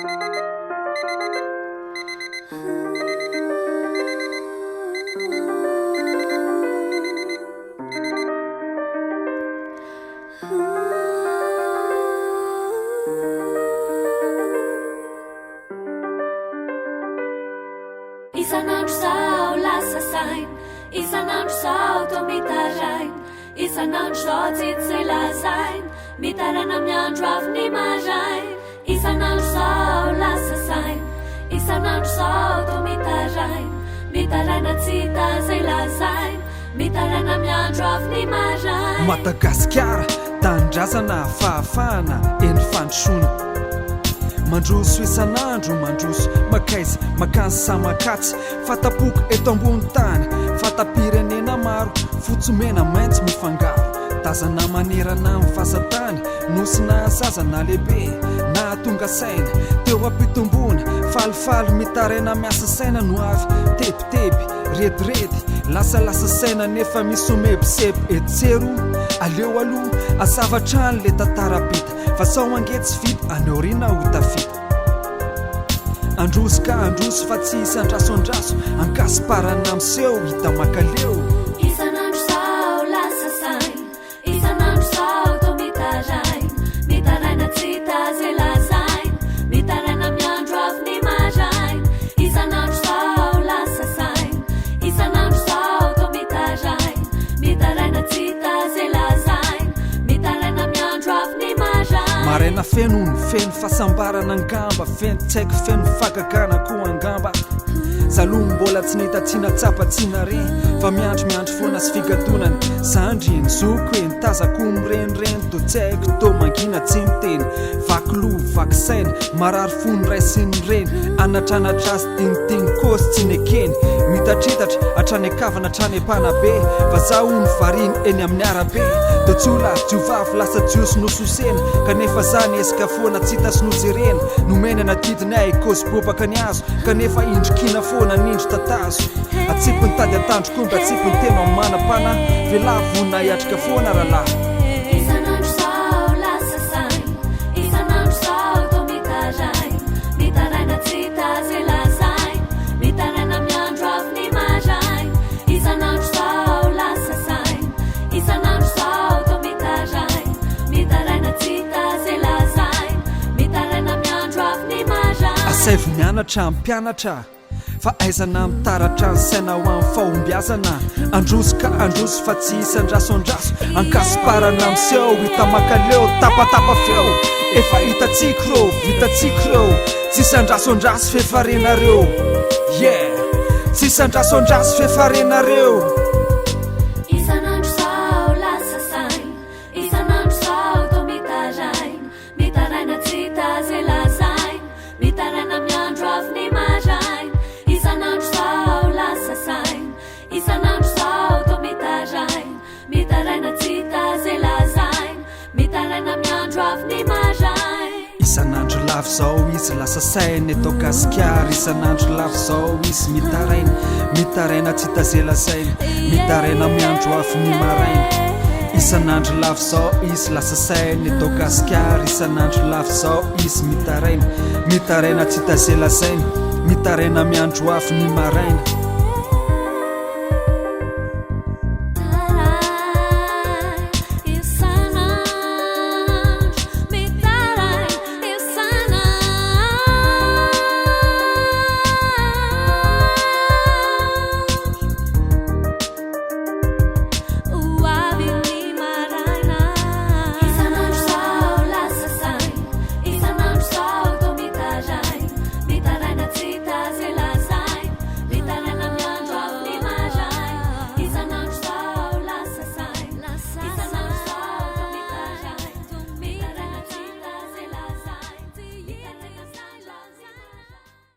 Isanandro zao lasa saina, isanandro zao toa mitaraina, isanandro zao tsy tsy lazaina, mitaraina miandro avy ny maraina. Isanandro zao lasa saina, isanandro zao toa mitaraina, mitaraina tsy tazay lazaina, mitaraina miandro avy ny maraina. Madagasikara tanindrazana fahafahana eny fandrosoana, mandroso isanandro mandroso makaizy makansy samakatsy, fatapoko eto ambony tany, fatapirenena maro, fotsomena maintso mifangaro, tazana manerana mifasatany, nosina zazana lehibe na tonga saina, teo ampitombona falifaly mitaraina miasa saina no avy tebiteby rediredy, lasalasa saina nefa misy omebiseby etsero aleo aloha asavatrany le tantarapita, fa sao angetsy vita aneorina ho tafita, androso ka androso fa tsy isandrasoandraso, ankasiparana amseho hita makaleo. Isanandro zao lasa saina, isanandro zao toa mitaraina, mitaraina tsy tazay lazaina, mitaraina miandro avy ny maraina. Isanandro zao lasa saina, isanandro zao toa mitaraina, mitaraina tsy tazay lazaina, mitaraina miandro avy ny maraina. Maraina feno ny feno fahasambarana angamba, feno tsaiko feno fakakana koa angamba, salomo mbola tsy nitatsiana tsapatsiana re, fa miandro foana sy figadonany, zandry eny zoko eny tazako mirenireny, to tsy haiko to mangina tsy miteny, vakilo vakisaina marary fony ray sy ny reny, anatranatra azy tinitiny kosy tsy nekeny, mitatritatra atrany akavana atrany ampanabe, fa zaho ny variny eny amin'ny arabe, to tsy ola jiovavy lasa jiosy nososena, kanefa zany esika foana tsy hitasy nojerena, nomena nadidiny ahy kosy bobaka ny azo, kanefa indrikina foana nindro tatazo, atsipony tady atandrokomba atsipony tena manapana, velavona hiatrika foana rahalahy. Isanandro zao lasa saina, isanandro zao toa mitaraina, mitaraina tsy tazay lazaina, mitaraina miandro avy ny maraina. Isanandro zao lasa saina, isanandro zao toa mitaraina, mitaraina tsy tazay lazaina, mitaraina miandro avy ny maraina. Asaivo mianatra mpianatra, fa aizana mitaratra ny saina ho amin'ny fahombiazana, androso ka androso fa tsy isandrasoandraso, ankasiparana amseho hita makaleo, tapatapa feo efa hitatsika reo, vitatsika reo, tsy isandrasoandraso fefarenareo, yeah, tsy isandrasoandraso fefarenareo. Isanandro zao lasa saina, isanandro zao toa mitaraina, mitaraina tsy tazay lazaina, mitaraina miandro avy ny maraina. Isanandro zao lasa saina, isanandro zao toa mitaraina, mitaraina tsy tazay lazaina, mitaraina miandro avy ny maraina. Isanandro lafo zao izy lasa saina eto Gasikara, isanandro lafo zao izy mitaraina, mitaraina tsy tazay lazaina, mitaraina miandro avy ny maraina. Isanandro lafo zao izy lasa saina eto Gasikara, isanandro lafo zao izy mitaraina, mitaraina tsy tazay lazaina, mitaraina miandro avy ny maraina.